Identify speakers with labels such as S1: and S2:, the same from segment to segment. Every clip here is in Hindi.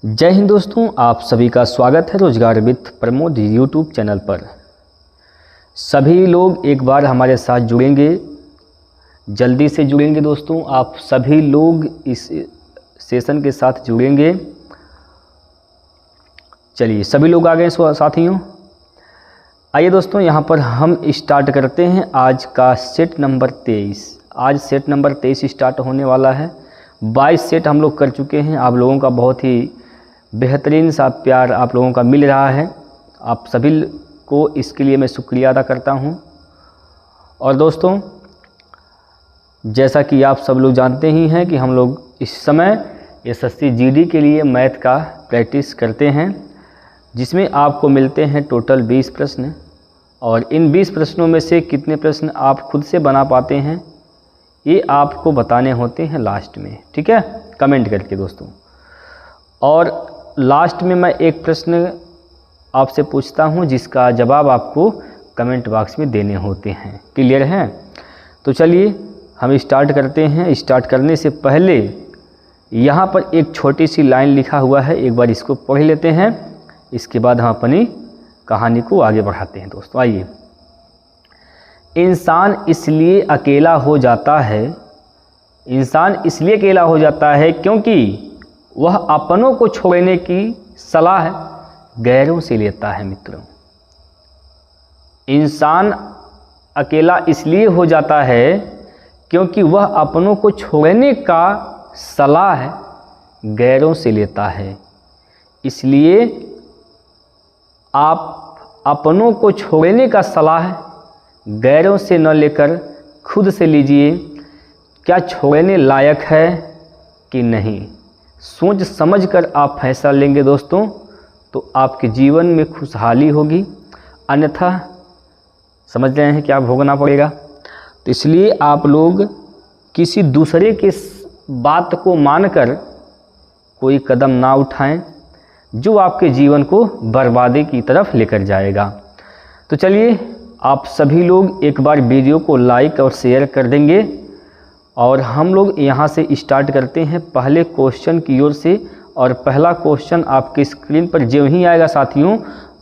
S1: जय हिंद दोस्तों, आप सभी का स्वागत है रोजगार विद प्रमोद यूट्यूब चैनल पर। सभी लोग एक बार हमारे साथ जुड़ेंगे, जल्दी से जुड़ेंगे दोस्तों। आप सभी लोग इस सेशन के साथ जुड़ेंगे। चलिए सभी लोग आ गए साथियों। आइए दोस्तों, यहाँ पर हम स्टार्ट करते हैं आज का सेट नंबर 23। आज सेट नंबर 23 स्टार्ट होने वाला है। 22 सेट हम लोग कर चुके हैं। आप लोगों का बहुत ही बेहतरीन सा प्यार आप लोगों का मिल रहा है। आप सभी को इसके लिए मैं शुक्रिया अदा करता हूं। और दोस्तों, जैसा कि आप सब लोग जानते ही हैं कि हम लोग इस समय एसएससी जीडी के लिए मैथ का प्रैक्टिस करते हैं, जिसमें आपको मिलते हैं टोटल 20 प्रश्न। और इन 20 प्रश्नों में से कितने प्रश्न आप खुद से बना पाते हैं ये आपको बताने होते हैं लास्ट में, ठीक है, कमेंट करके दोस्तों। और लास्ट में मैं एक प्रश्न आपसे पूछता हूं जिसका जवाब आपको कमेंट बॉक्स में देने होते हैं। क्लियर है? तो चलिए हम स्टार्ट करते हैं। स्टार्ट करने से पहले यहाँ पर एक छोटी सी लाइन लिखा हुआ है, एक बार इसको पढ़ लेते हैं। इसके बाद हम अपनी कहानी को आगे बढ़ाते हैं दोस्तों। आइए। इंसान इसलिए अकेला हो जाता है, इंसान इसलिए अकेला हो जाता है क्योंकि वह अपनों को छोड़ने की सलाह गैरों से लेता है। मित्रों, इंसान अकेला इसलिए हो जाता है क्योंकि वह अपनों को छोड़ने का सलाह गैरों से लेता है। इसलिए आप अपनों को छोड़ने का सलाह गैरों से न लेकर खुद से लीजिए। क्या छोड़ने लायक है कि नहीं, सोच समझ कर आप फैसला लेंगे दोस्तों, तो आपके जीवन में खुशहाली होगी। अन्यथा समझ रहे हैं क्या भोगना पड़ेगा। तो इसलिए आप लोग किसी दूसरे के बात को मानकर कोई कदम ना उठाएं जो आपके जीवन को बर्बादी की तरफ लेकर जाएगा। तो चलिए आप सभी लोग एक बार वीडियो को लाइक और शेयर कर देंगे। और हम लोग यहाँ से स्टार्ट करते हैं पहले क्वेश्चन की ओर से। और पहला क्वेश्चन आपकी स्क्रीन पर जो ही आएगा साथियों,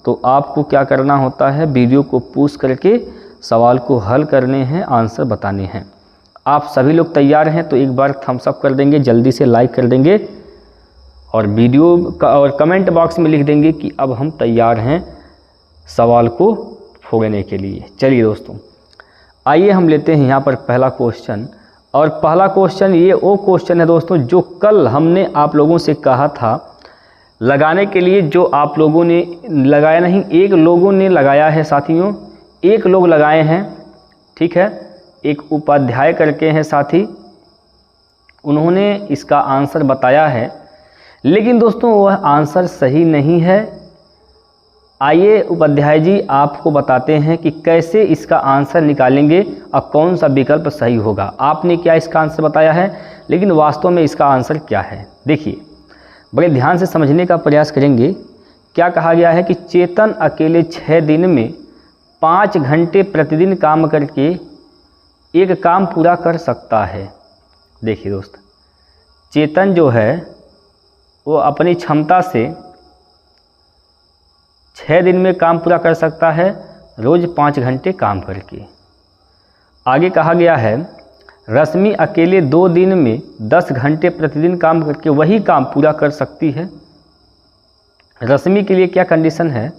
S1: तो आपको क्या करना होता है, वीडियो को पॉज करके सवाल को हल करने हैं, आंसर बताने हैं। आप सभी लोग तैयार हैं तो एक बार थम्स अप कर देंगे, जल्दी से लाइक कर देंगे और वीडियो का और कमेंट बॉक्स में लिख देंगे कि अब हम तैयार हैं सवाल को फोड़ने के लिए। चलिए दोस्तों, आइए हम लेते हैं यहाँ पर पहला क्वेश्चन। और पहला क्वेश्चन ये वो क्वेश्चन है दोस्तों जो कल हमने आप लोगों से कहा था लगाने के लिए, जो आप लोगों ने लगाया नहीं, एक लोगों ने लगाया है साथियों, एक लोग लगाए हैं, ठीक है, एक उपाध्याय करके हैं साथी, उन्होंने इसका आंसर बताया है। लेकिन दोस्तों वह आंसर सही नहीं है। आइए उपाध्याय जी आपको बताते हैं कि कैसे इसका आंसर निकालेंगे और कौन सा विकल्प सही होगा। आपने क्या इसका आंसर बताया है, लेकिन वास्तव में इसका आंसर क्या है, देखिए बड़े ध्यान से समझने का प्रयास करेंगे। क्या कहा गया है कि चेतन अकेले 6 दिन में 5 घंटे प्रतिदिन काम करके एक काम पूरा कर सकता है। देखिए दोस्त, चेतन जो है वो अपनी क्षमता से 6 दिन में काम पूरा कर सकता है, रोज़ 5 घंटे काम करके। आगे कहा गया है रश्मि अकेले 2 दिन में 10 घंटे प्रतिदिन काम करके वही काम पूरा कर सकती है। रश्मि के लिए क्या कंडीशन है,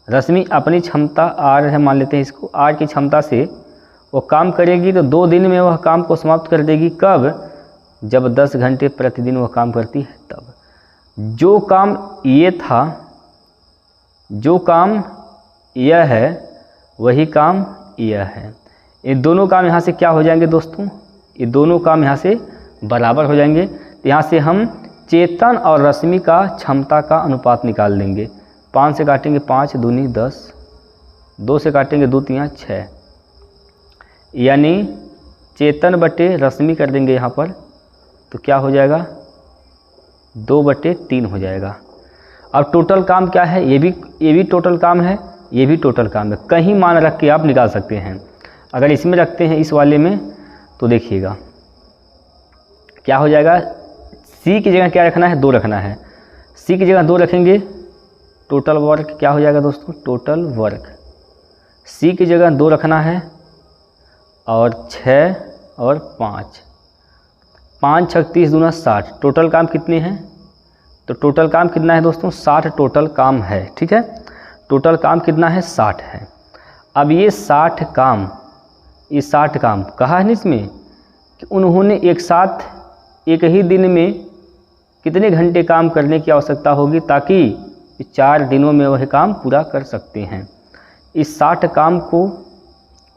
S1: रश्मि अपनी क्षमता आर है, मान लेते हैं इसको, आर की क्षमता से वो काम करेगी तो 2 दिन में वह काम को समाप्त कर देगी। कब? जब 10 घंटे प्रतिदिन वह काम करती है तब। जो काम ये था, जो काम यह है, वही काम यह है। ये दोनों काम यहाँ से क्या हो जाएंगे दोस्तों, ये दोनों काम यहाँ से बराबर हो जाएंगे। तो यहाँ से हम चेतन और रश्मि का क्षमता का अनुपात निकाल देंगे। 5 से काटेंगे 5 दूनी 10, 2 से काटेंगे 2 तिया 6, यानी चेतन बटे रश्मि कर देंगे यहाँ पर, तो क्या हो जाएगा 2/3 हो जाएगा। अब टोटल काम क्या है, ये भी टोटल काम है, ये भी टोटल काम है। कहीं मान रख के आप निकाल सकते हैं। अगर इसमें रखते हैं इस वाले में, तो देखिएगा क्या हो जाएगा, सी की जगह क्या रखना है, 2 रखना है। सी की जगह 2 रखेंगे, टोटल वर्क क्या हो जाएगा दोस्तों, टोटल वर्क। सी की जगह 2 रखना है और 6 और 5, 5 6 30 दूना 60। टोटल काम कितने हैं, तो टोटल काम कितना है दोस्तों, 60 टोटल काम है। ठीक है, टोटल काम कितना है, 60 है। अब ये 60 काम कहा है ना इसमें कि उन्होंने एक साथ एक ही दिन में कितने घंटे काम करने की आवश्यकता होगी ताकि 4 दिनों में वह काम पूरा कर सकते हैं। इस 60 काम को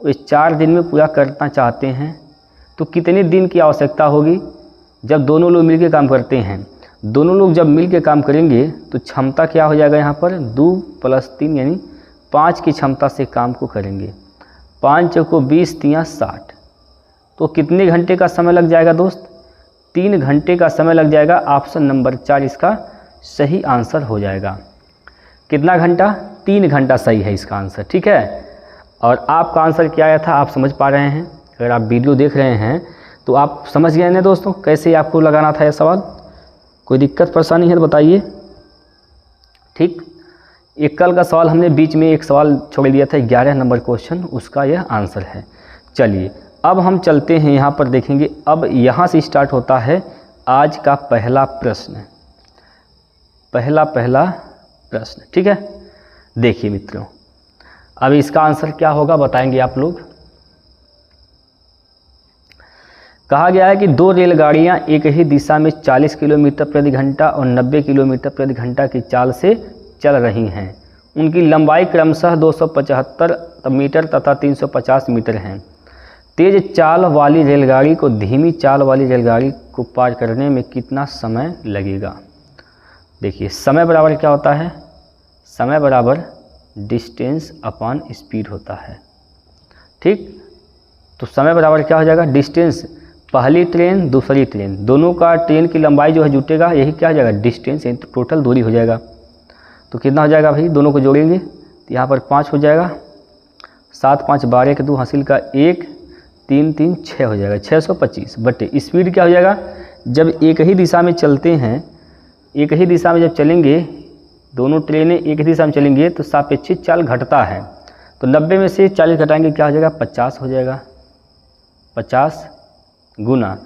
S1: इस 4 दिन में पूरा करना चाहते हैं तो कितने दिन की आवश्यकता होगी। जब दोनों लोग मिलकर काम करते हैं, दोनों लोग जब मिलकर काम करेंगे तो क्षमता क्या हो जाएगा, यहाँ पर 2 + 3 यानी 5 की क्षमता से काम को करेंगे। 5 चौको 20 3 60, तो कितने घंटे का समय लग जाएगा दोस्त, 3 घंटे का समय लग जाएगा। ऑप्शन नंबर 4 इसका सही आंसर हो जाएगा। कितना घंटा, 3 घंटा सही है इसका आंसर। ठीक है, और आपका आंसर क्या आया था आप समझ पा रहे हैं। अगर आप वीडियो देख रहे हैं तो आप समझ गए ना दोस्तों कैसे आपको लगाना था यह सवाल। कोई दिक्कत परेशानी है तो बताइए। ठीक, एक कल का सवाल हमने बीच में एक सवाल छोड़ दिया था, 11 नंबर क्वेश्चन, उसका यह आंसर है। चलिए अब हम चलते हैं, यहाँ पर देखेंगे। अब यहाँ से स्टार्ट होता है आज का पहला प्रश्न, पहला प्रश्न। ठीक है, देखिए मित्रों, अब इसका आंसर क्या होगा बताएंगे आप लोग। कहा गया है कि 2 रेलगाड़ियां एक ही दिशा में 40 किलोमीटर प्रति घंटा और 90 किलोमीटर प्रति घंटा की चाल से चल रही हैं। उनकी लंबाई क्रमशः 275 मीटर तथा 350 मीटर हैं। तेज चाल वाली रेलगाड़ी को धीमी चाल वाली रेलगाड़ी को पार करने में कितना समय लगेगा। देखिए समय बराबर क्या होता है, समय बराबर डिस्टेंस अपॉन स्पीड होता है। ठीक, तो समय बराबर क्या हो जाएगा, डिस्टेंस, पहली ट्रेन दूसरी ट्रेन, दोनों का ट्रेन की लंबाई जो है जुटेगा, यही क्या हो जाएगा, डिस्टेंस, यानी टोटल दूरी हो जाएगा। तो कितना हो जाएगा भाई, दोनों को जोड़ेंगे तो यहाँ पर 5 हो जाएगा, 7 5 12 के 2 हासिल का 1 3 3 6 हो जाएगा, 625 बटे स्पीड क्या हो जाएगा। जब एक ही दिशा में चलते हैं, एक ही दिशा में जब चलेंगे, दोनों ट्रेनें एक ही दिशा में चलेंगे तो सापेक्षिक चाल घटता है। तो 90 में से 40 घटाएंगे क्या हो जाएगा, 50 हो जाएगा। 50 गुना,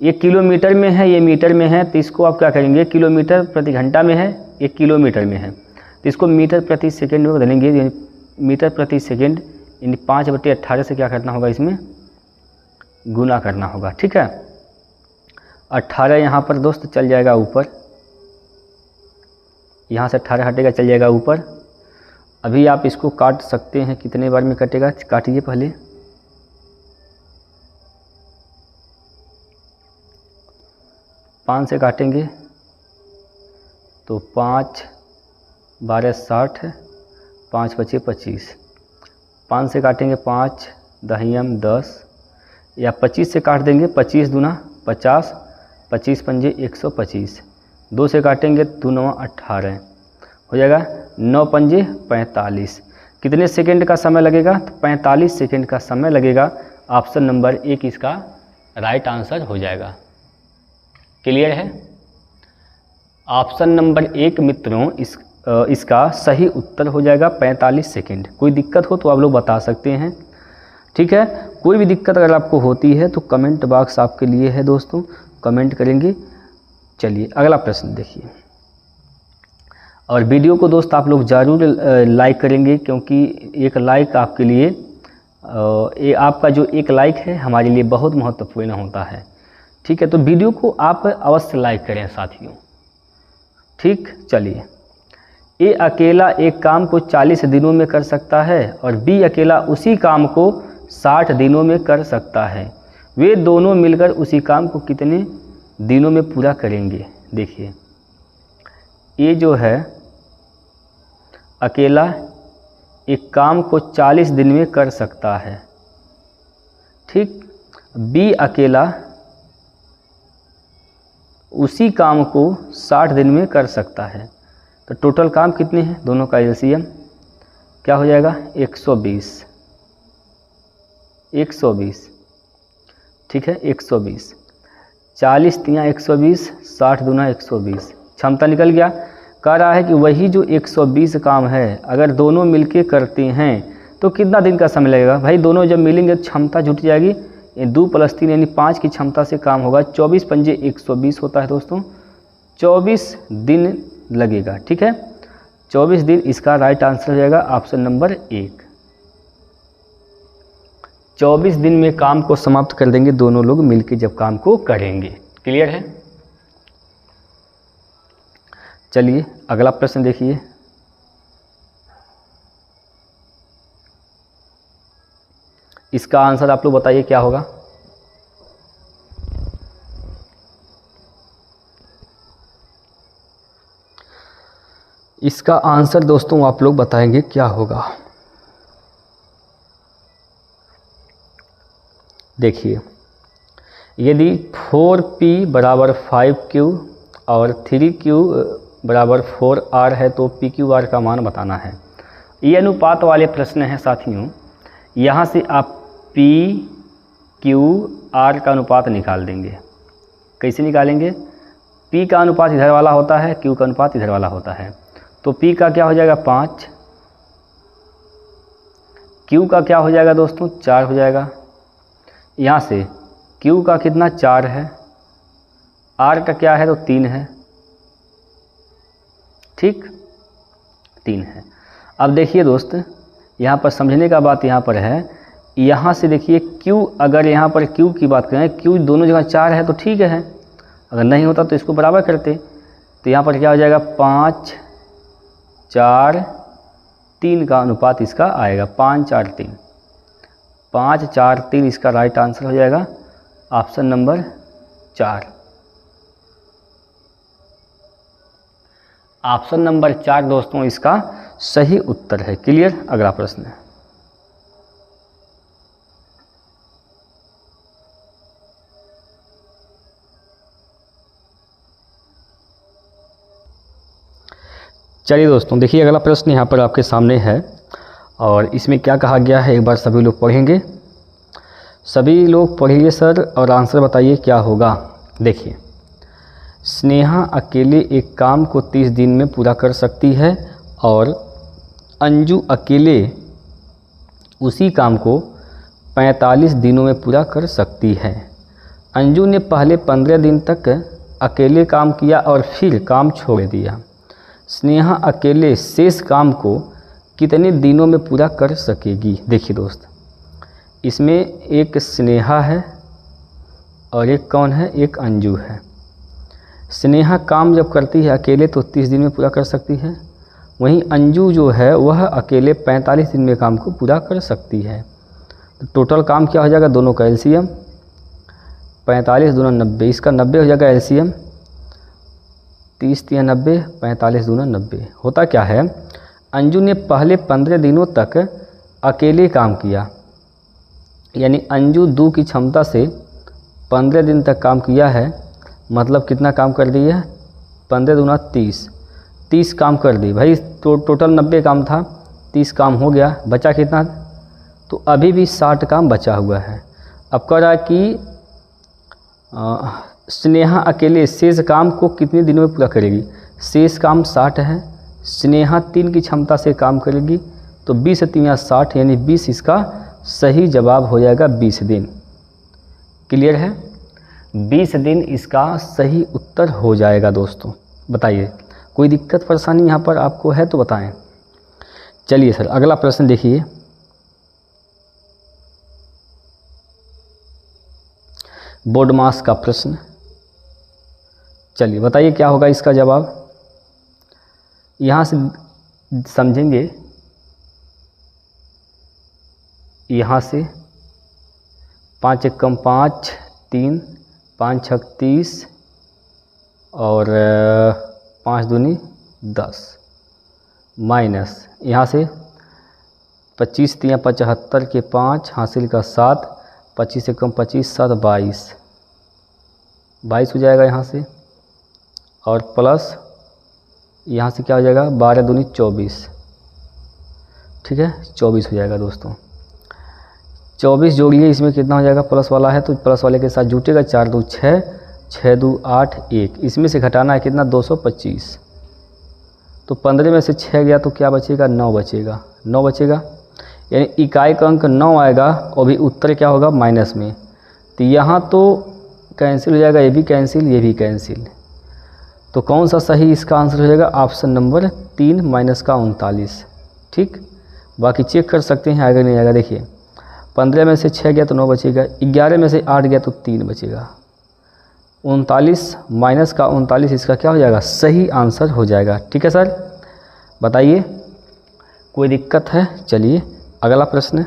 S1: ये किलोमीटर में है, ये मीटर में है, तो इसको आप क्या करेंगे, किलोमीटर प्रति घंटा में है, ये किलोमीटर में है, तो इसको मीटर प्रति सेकंड में बदलेंगे। यानी मीटर प्रति सेकंड यानी 5/18 से क्या करना होगा, इसमें गुना करना होगा। ठीक है, 18 यहाँ पर दोस्त चल जाएगा ऊपर, यहाँ से 18 हटेगा चल जाएगा ऊपर। अभी आप इसको काट सकते हैं, कितने बार में कटेगा काटिए पहले। 5 से काटेंगे तो 5 12 60, 5 बचे 25। 5 से काटेंगे 5 दहियम 10, या 25 से काट देंगे, 25 दूना 50, 25 पंजे 125। 2 से काटेंगे 2 9 18 हो जाएगा, 9 पंजे 45। कितने सेकंड का समय लगेगा, तो 45 सेकंड का समय लगेगा। ऑप्शन नंबर 1 इसका राइट आंसर हो जाएगा। क्लियर है, ऑप्शन नंबर 1 मित्रों इसका सही उत्तर हो जाएगा 45 सेकंड। कोई दिक्कत हो तो आप लोग बता सकते हैं। ठीक है, कोई भी दिक्कत अगर आपको होती है तो कमेंट बॉक्स आपके लिए है दोस्तों, कमेंट करेंगे। चलिए अगला प्रश्न देखिए, और वीडियो को दोस्त आप लोग ज़रूर लाइक करेंगे, क्योंकि एक लाइक आपके लिए आपका जो एक लाइक है हमारे लिए बहुत महत्वपूर्ण होता है। ठीक है, तो वीडियो को आप अवश्य लाइक करें साथियों। ठीक, चलिए, ए अकेला एक काम को 40 दिनों में कर सकता है और बी अकेला उसी काम को 60 दिनों में कर सकता है। वे दोनों मिलकर उसी काम को कितने दिनों में पूरा करेंगे। देखिए, ये जो है अकेला एक काम को 40 दिन में कर सकता है। ठीक, बी अकेला उसी काम को 60 दिन में कर सकता है। तो टोटल काम कितने हैं, दोनों का एलसीएम क्या हो जाएगा, 120। 120 ठीक है, 120, 40 3 120, 60 दूना 120, क्षमता निकल गया। कह रहा है कि वही जो 120 काम है अगर दोनों मिलके करते हैं तो कितना दिन का समय लगेगा। भाई दोनों जब मिलेंगे तो क्षमता जुट जाएगी। 2 + 3 यानी 5 की क्षमता से काम होगा। 24 पंजे 120 होता है दोस्तों, 24 दिन लगेगा। ठीक है, 24 दिन इसका राइट आंसर हो जाएगा ऑप्शन नंबर 1। 24 दिन में काम को समाप्त कर देंगे दोनों लोग मिलकर जब काम को करेंगे। क्लियर है। चलिए अगला प्रश्न देखिए। इसका आंसर आप लोग बताइए क्या होगा। इसका आंसर दोस्तों आप लोग बताएंगे क्या होगा। देखिए, यदि 4p = 5q और 3q = 4r है तो pqr का मान बताना है। ये अनुपात वाले प्रश्न हैं साथियों। यहाँ से आप p q r का अनुपात निकाल देंगे। कैसे निकालेंगे? p का अनुपात इधर वाला होता है, q का अनुपात इधर वाला होता है। तो p का क्या हो जाएगा 5, q का क्या हो जाएगा दोस्तों 4 हो जाएगा। यहाँ से q का कितना 4 है, r का क्या है तो 3 है। ठीक, 3 है। अब देखिए दोस्त, यहाँ पर समझने का बात यहाँ पर है। यहाँ से देखिए q, अगर यहाँ पर q की बात करें, q दोनों जगह 4 है तो ठीक है, अगर नहीं होता तो इसको बराबर करते। तो यहाँ पर क्या हो जाएगा 5 4 3 का अनुपात इसका आएगा, 5 4 3, 5 4 3 इसका राइट आंसर हो जाएगा ऑप्शन नंबर 4। ऑप्शन नंबर 4 दोस्तों इसका सही उत्तर है। क्लियर। अगला प्रश्न है। चलिए दोस्तों देखिए, अगला प्रश्न यहाँ पर आपके सामने है और इसमें क्या कहा गया है एक बार सभी लोग पढ़ेंगे। सभी लोग पढ़िए सर और आंसर बताइए क्या होगा। देखिए, स्नेहा अकेले एक काम को 30 दिन में पूरा कर सकती है और अंजू अकेले उसी काम को 45 दिनों में पूरा कर सकती है। अंजू ने पहले 15 दिन तक अकेले काम किया और फिर काम छोड़ दिया। स्नेहा अकेले शेष काम को कितने दिनों में पूरा कर सकेगी। देखिए दोस्त, इसमें एक स्नेहा है और एक कौन है, एक अंजू है। स्नेहा काम जब करती है अकेले तो 30 दिन में पूरा कर सकती है, वहीं अंजू जो है वह अकेले 45 दिन में काम को पूरा कर सकती है। तो टोटल काम क्या हो जाएगा, दोनों का एलसीएम 45 दूना 90, इसका 90 हो जाएगा एलसीएम। 30 × 90, 45 दूना 90। होता क्या है, अंजू ने पहले 15 दिनों तक अकेले काम किया, यानी अंजू 2 की क्षमता से 15 दिन तक काम किया है। मतलब कितना काम कर दी है, 15 दूना 30 काम कर दी। भाई तो टोटल 90 काम था, 30 काम हो गया, बचा कितना, तो अभी भी 60 काम बचा हुआ है। अब कह रहा है कि स्नेहा अकेले शेष काम को कितने दिनों में पूरा करेगी। शेष काम 60 है, स्नेहा 3 की क्षमता से काम करेगी, तो 20 × 3 = 60, यानी 20 इसका सही जवाब हो जाएगा 20 दिन। क्लियर है, 20 दिन इसका सही उत्तर हो जाएगा दोस्तों। बताइए कोई दिक्कत परेशानी यहाँ पर आपको है तो बताएं। चलिए सर अगला प्रश्न देखिए। बोर्ड मास का प्रश्न। चलिए बताइए क्या होगा इसका जवाब। यहाँ से समझेंगे, यहाँ से 5 × 5 3, 5 × 6 30 और 5 दूनी 10 माइनस यहाँ से 25 × 3 = 75 के 5 हासिल का 7, 25 से कम 25 7 22 हो जाएगा यहाँ से, और प्लस यहाँ से क्या हो जाएगा 12 दूनी 24। ठीक है, 24 हो जाएगा दोस्तों। 24 जोड़िए, इसमें कितना हो जाएगा, प्लस वाला है तो प्लस वाले के साथ जुटेगा, 4 × 2 = 6, 6 2 8 1, इसमें से घटाना है कितना 225। तो 15 में से 6 गया तो क्या बचेगा 9 बचेगा, 9 बचेगा, यानी इकाई का अंक 9 आएगा और भी उत्तर क्या होगा माइनस में। तो यहाँ तो कैंसिल हो जाएगा, ये भी कैंसिल, ये भी कैंसिल। तो कौन सा सही इसका आंसर हो जाएगा, ऑप्शन नंबर 3 माइनस का 39। ठीक, बाकी चेक कर सकते हैं आगे नहीं आएगा। देखिए 15 में से 6 गया तो 9 बचेगा, 11 में से 8 गया तो 3 बचेगा, 39 माइनस का 39 इसका क्या हो जाएगा, सही आंसर हो जाएगा। ठीक है सर, बताइए कोई दिक्कत है। चलिए अगला प्रश्न।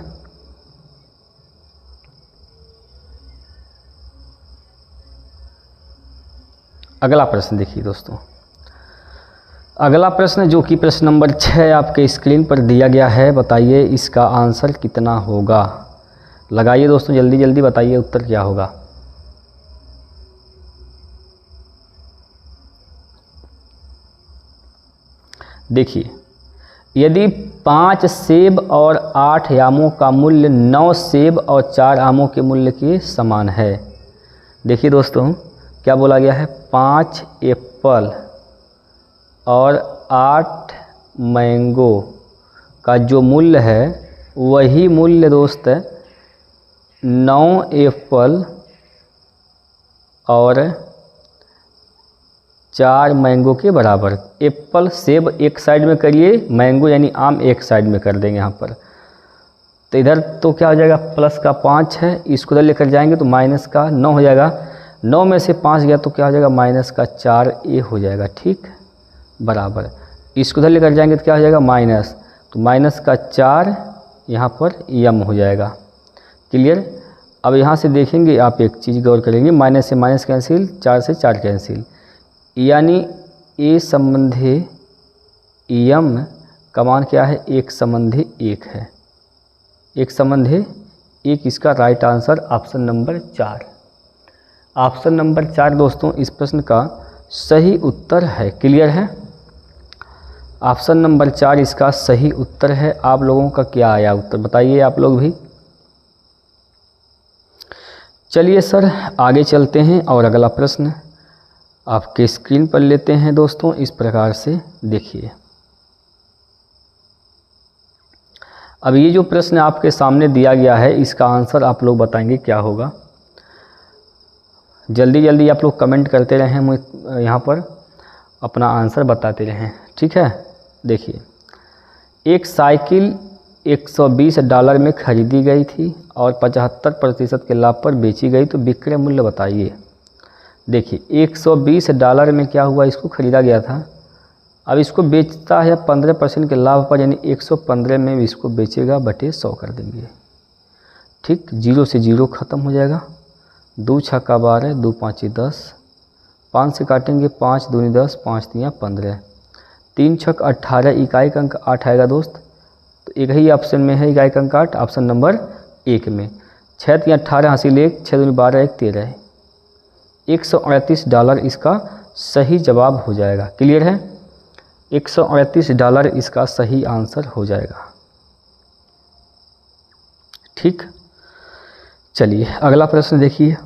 S1: अगला प्रश्न देखिए दोस्तों, अगला प्रश्न जो कि प्रश्न नंबर 6 आपके स्क्रीन पर दिया गया है। बताइए इसका आंसर कितना होगा, लगाइए दोस्तों जल्दी जल्दी बताइए उत्तर क्या होगा। देखिए यदि 5 सेब और 8 आमों का मूल्य 9 सेब और 4 आमों के मूल्य के समान है। देखिए दोस्तों क्या बोला गया है, 5 एप्पल और 8 मैंगो का जो मूल्य है वही मूल्य दोस्त 9 एप्पल और 4 मैंगो के बराबर। एप्पल सेब एक साइड में करिए, मैंगो यानी आम एक साइड में कर देंगे यहाँ पर। तो इधर तो क्या हो जाएगा, प्लस का 5 है, इसको इधर लेकर जाएंगे तो माइनस का 9 हो जाएगा। 9 में से 5 गया तो क्या हो जाएगा, माइनस का 4a हो जाएगा। ठीक, बराबर, इसको इधर लेकर जाएंगे तो क्या हो जाएगा माइनस, तो माइनस का 4 यहाँ पर m हो जाएगा। क्लियर। अब यहाँ से देखेंगे आप एक चीज़ गौर करेंगे, माइनस से माइनस कैंसिल, 4 से 4 कैंसिल, यानी ए संबंधी एम का मान क्या है, एक संबंधी 1 है, एक संबंधी 1 इसका right answer option number 4। Option number 4 दोस्तों इस प्रश्न का सही उत्तर है। क्लियर है, ऑप्शन नंबर 4 इसका सही उत्तर है। आप लोगों का क्या आया उत्तर बताइए आप लोग भी। चलिए सर आगे चलते हैं और अगला प्रश्न आपके स्क्रीन पर लेते हैं दोस्तों। इस प्रकार से देखिए, अब ये जो प्रश्न आपके सामने दिया गया है इसका आंसर आप लोग बताएंगे क्या होगा। जल्दी जल्दी आप लोग कमेंट करते रहें, मुझे यहाँ पर अपना आंसर बताते रहें। ठीक है, देखिए एक साइकिल $120 में खरीदी गई थी और 75% के लाभ पर बेची गई, तो विक्रय मूल्य बताइए। देखिए $120 में क्या हुआ, इसको ख़रीदा गया था, अब इसको बेचता है 15% के लाभ पर, यानी 115 में इसको बेचेगा बटे 100 कर देंगे। ठीक, 0 से 0 ख़त्म हो जाएगा, 2 छक्का 12, 2 5 10, 5 से काटेंगे 5 दूनी 10, 5 3 15, 3 छक 18, इकाई का अंक 8 आएगा दोस्त। तो एक ही ऑप्शन में है इकाई का अंक 8, ऑप्शन नंबर 1 में। 6 3 18 हासिल 1, 6 दूनी 12, 1 13, $138 इसका सही जवाब हो जाएगा। क्लियर है, $138 इसका सही आंसर हो जाएगा। ठीक, चलिए अगला प्रश्न देखिए।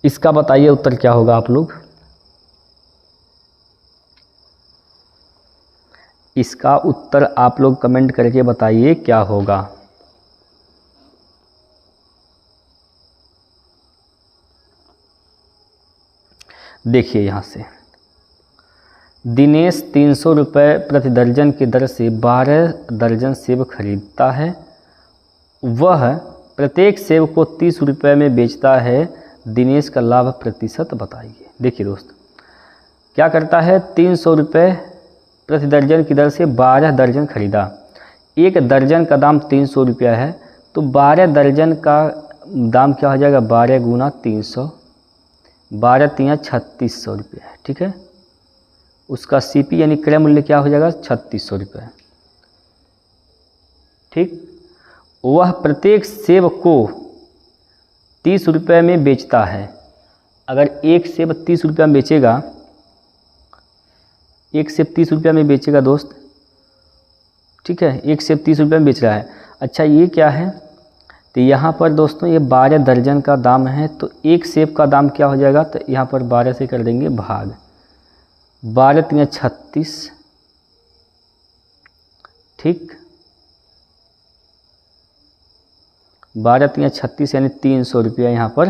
S1: इसका बताइए उत्तर क्या होगा आप लोग। इसका उत्तर आप लोग कमेंट करके बताइए क्या होगा। देखिए यहाँ से, दिनेश 300 रुपये प्रति दर्जन की दर से 12 दर्जन सेब खरीदता है। वह प्रत्येक सेब को 30 रुपये में बेचता है। दिनेश का लाभ प्रतिशत बताइए। देखिए दोस्त क्या करता है, 300 रुपये प्रति दर्जन की दर से 12 दर्जन खरीदा। एक दर्जन का दाम 300 रुपया है, तो 12 दर्जन का दाम क्या हो जाएगा, 12 गुना 300, 12 3 3600 रुपये है। ठीक है, उसका सीपी यानी क्रय मूल्य क्या हो जाएगा, 3600 रुपये। ठीक, वह प्रत्येक सेब को 30 रुपये में बेचता है। अगर एक सेब 30 रुपये में बेचेगा, एक सेब 30 रुपये में बेचेगा दोस्त, ठीक है, एक सेब 30 रुपये में बेच रहा है। अच्छा ये क्या है, तो यहाँ पर दोस्तों ये 12 दर्जन का दाम है, तो एक सेब का दाम क्या हो जाएगा, तो यहाँ पर 12 से कर देंगे भाग, 12 3 36, ठीक, 12 3 36 यानी 300 रुपया। यहाँ पर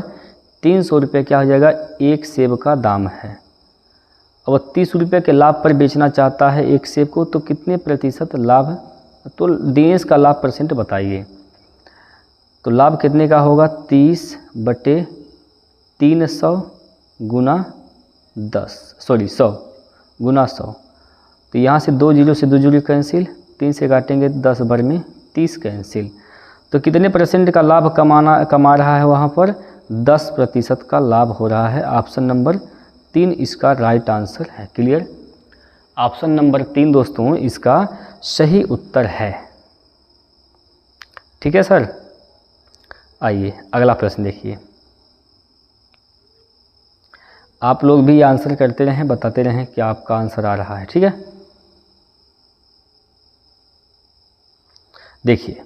S1: 300 रुपये क्या हो जाएगा, एक सेब का दाम है। अब 30 रुपये के लाभ पर बेचना चाहता है एक सेब को, तो कितने प्रतिशत लाभ, तो दिनेश का लाभ परसेंट बताइए। तो लाभ कितने का होगा, 30/300 गुना 100 गुना 100। तो यहाँ से 2 जीरो से 2 जीरो कैंसिल, 3 से काटेंगे 10 बार में 30 कैंसिल। तो कितने परसेंट का लाभ कमा रहा है वहाँ पर, 10% का लाभ हो रहा है। ऑप्शन नंबर 3 इसका राइट आंसर है। क्लियर, ऑप्शन नंबर 3 दोस्तों इसका सही उत्तर है। ठीक है सर, आइए अगला प्रश्न देखिए। आप लोग भी आंसर करते रहें, बताते रहें कि आपका आंसर आ रहा है। ठीक है, देखिए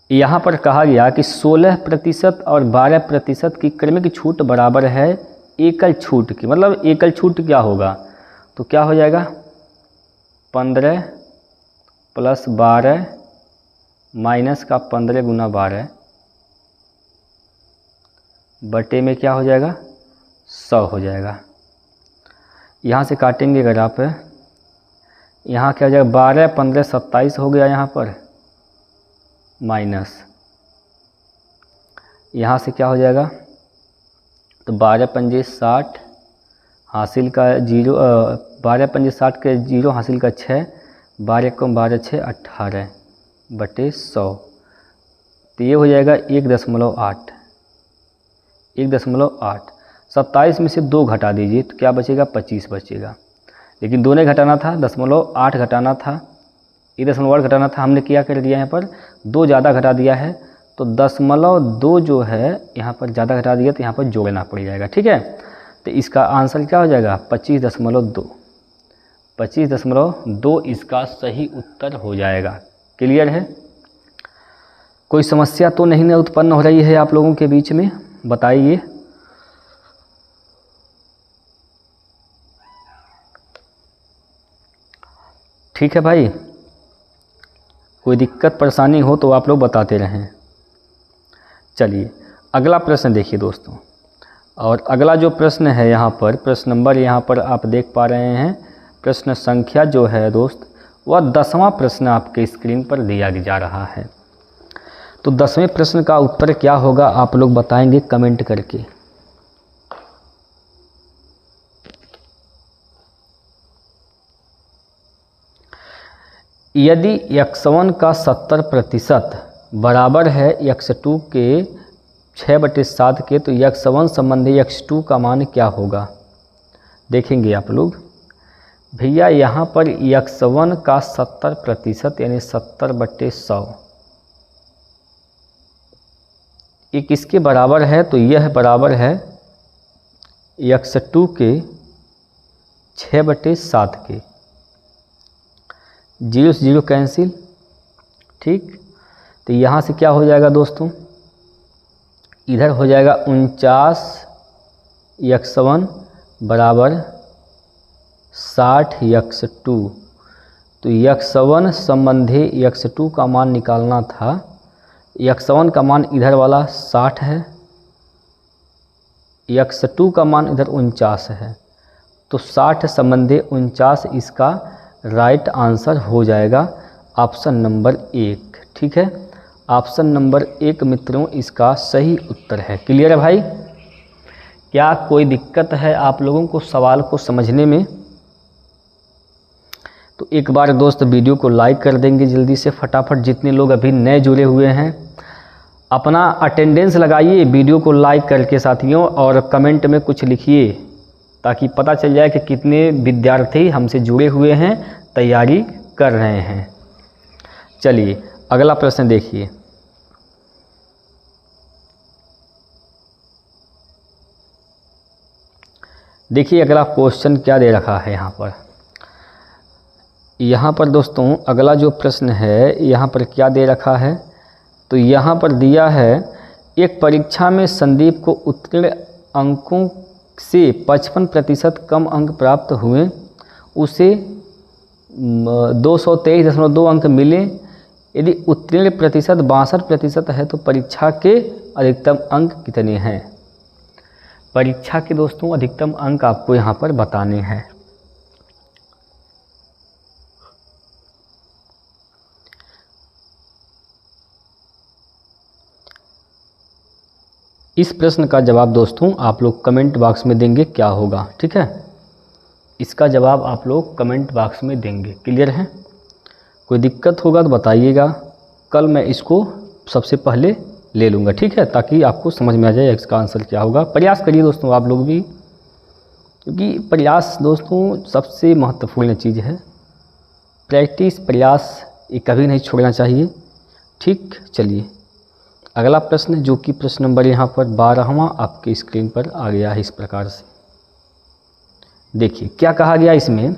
S1: यहाँ पर कहा गया कि 16% और 12% की क्रमिक छूट बराबर है एकल छूट की। मतलब एकल छूट क्या होगा, तो क्या हो जाएगा, 15 + 12 माइनस का 15 गुना 12 बटे में क्या हो जाएगा, 100 हो जाएगा। यहाँ से काटेंगे अगर आप, यहाँ क्या हो जाएगा, 12 15 27 हो गया यहाँ पर, माइनस यहाँ से क्या हो जाएगा, तो 12 पंजे 60 हासिल का 0, 12 पंजे 60 के 0 हासिल का 6, 12 कम 12 6 18 बटे 100। तो ये हो जाएगा 1.8, 1.8। 27 में से 2 घटा दीजिए तो क्या बचेगा, 25 बचेगा। लेकिन 2 ने घटाना था, 0.8 घटाना था, 1.8 घटाना था, हमने क्या कर दिया यहाँ पर 2 ज़्यादा घटा दिया है, तो 0.2 जो है यहाँ पर ज़्यादा घटा दिया तो यहाँ पर जोड़ना पड़ जाएगा। ठीक है, तो इसका आंसर क्या हो जाएगा, 25.2, 25.2 इसका सही उत्तर हो जाएगा। क्लियर है, कोई समस्या तो नहीं ना उत्पन्न हो रही है आप लोगों के बीच में, बताइए। ठीक है भाई, कोई दिक्कत परेशानी हो तो आप लोग बताते रहें। चलिए अगला प्रश्न देखिए दोस्तों, और अगला जो प्रश्न है यहाँ पर, प्रश्न नंबर यहाँ पर आप देख पा रहे हैं, प्रश्न संख्या जो है दोस्त वह 10वां प्रश्न आपके स्क्रीन पर दिया जा रहा है। तो 10वें प्रश्न का उत्तर क्या होगा आप लोग बताएंगे कमेंट करके। यदि x1 का 70% बराबर है x2 के 6/7 के, तो x1 संबंधी x2 का मान क्या होगा। देखेंगे आप लोग भैया, यहाँ पर x1 का 70% यानी 70/100 ये किसके बराबर है, तो यह बराबर है x2 के 6/7 के। 0 से 0 कैंसिल, ठीक। तो यहाँ से क्या हो जाएगा दोस्तों, इधर हो जाएगा 49 x1 बराबर 60 x2। तो x1 संबंधी x2 का मान निकालना था, x1 का मान इधर वाला 60 है, x2 का मान इधर 49 है, तो 60 संबंधी 49 इसका राइट आंसर हो जाएगा ऑप्शन नंबर 1। ठीक है, ऑप्शन नंबर 1 मित्रों इसका सही उत्तर है। क्लियर है भाई, क्या कोई दिक्कत है आप लोगों को सवाल को समझने में, तो एक बार दोस्त वीडियो को लाइक कर देंगे जल्दी से फटाफट। जितने लोग अभी नए जुड़े हुए हैं अपना अटेंडेंस लगाइए वीडियो को लाइक करके साथियों, और कमेंट में कुछ लिखिए ताकि पता चल जाए कि कितने विद्यार्थी हमसे जुड़े हुए हैं, तैयारी कर रहे हैं। चलिए अगला प्रश्न देखिए। देखिए अगला क्वेश्चन क्या दे रखा है यहाँ पर, यहाँ पर दोस्तों अगला जो प्रश्न है, यहाँ पर क्या दे रखा है, तो यहाँ पर दिया है एक परीक्षा में संदीप को उत्तीर्ण अंकों से 55% कम अंक प्राप्त हुए, उसे 223.2 अंक मिले। यदि उत्तीर्ण प्रतिशत 62% है तो परीक्षा के अधिकतम अंक कितने हैं। परीक्षा के दोस्तों अधिकतम अंक आपको यहाँ पर बताने हैं। इस प्रश्न का जवाब दोस्तों आप लोग कमेंट बॉक्स में देंगे क्या होगा, ठीक है। इसका जवाब आप लोग कमेंट बॉक्स में देंगे, क्लियर है। कोई दिक्कत होगा तो बताइएगा, कल मैं इसको सबसे पहले ले लूँगा, ठीक है, ताकि आपको समझ में आ जाए इसका आंसर क्या होगा। प्रयास करिए दोस्तों आप लोग भी, क्योंकि प्रयास दोस्तों सबसे महत्वपूर्ण चीज़ है। प्रैक्टिस, प्रयास ये कभी नहीं छोड़ना चाहिए, ठीक। चलिए अगला प्रश्न, जो कि प्रश्न नंबर यहाँ पर 12वां आपके स्क्रीन पर आ गया है इस प्रकार से। देखिए क्या कहा गया इसमें।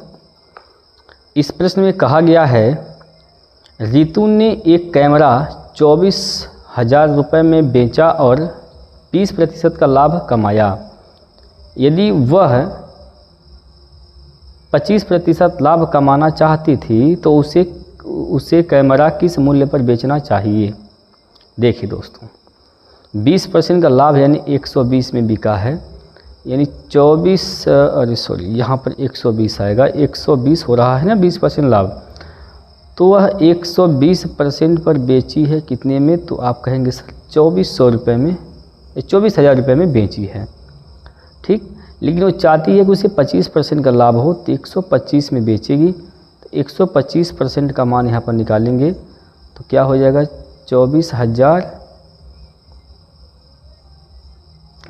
S1: इस प्रश्न में कहा गया है रितु ने एक कैमरा 24,000 रुपये में बेचा और 20% का लाभ कमाया। यदि वह 25% लाभ कमाना चाहती थी तो उसे कैमरा किस मूल्य पर बेचना चाहिए। देखिए दोस्तों 20% का लाभ यानी 120 में बिका है, यानी 24 यहाँ पर 120 आएगा, 120 हो रहा है ना 20% लाभ, तो वह 120% पर बेची है कितने में, तो आप कहेंगे सर 2400 रुपये में, 24,000 रुपये में बेची है, ठीक। लेकिन वो चाहती है कि उसे 25% का लाभ हो, तो 125 में बेचेगी। तो 125% का मान यहाँ पर निकालेंगे तो क्या हो जाएगा, 24,000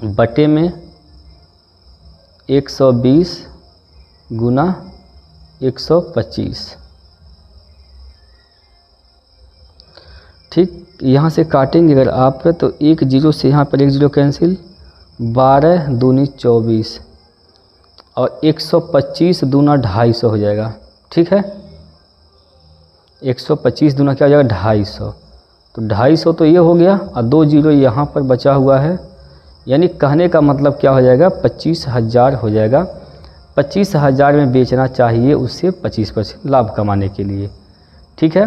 S1: बटे में 120 गुना 125, ठीक। यहाँ से काटेंगे अगर आप तो 1 0 से यहाँ पर 1 0 कैंसिल, 12 दूनी 24 और 125 दूना 250 हो जाएगा, ठीक है। 125 दूना क्या हो जाएगा 250, तो 250 तो ये हो गया और 2 0 यहाँ पर बचा हुआ है, यानी कहने का मतलब क्या हो जाएगा 25,000 हो जाएगा। 25,000 में बेचना चाहिए उससे 25% लाभ कमाने के लिए, ठीक है।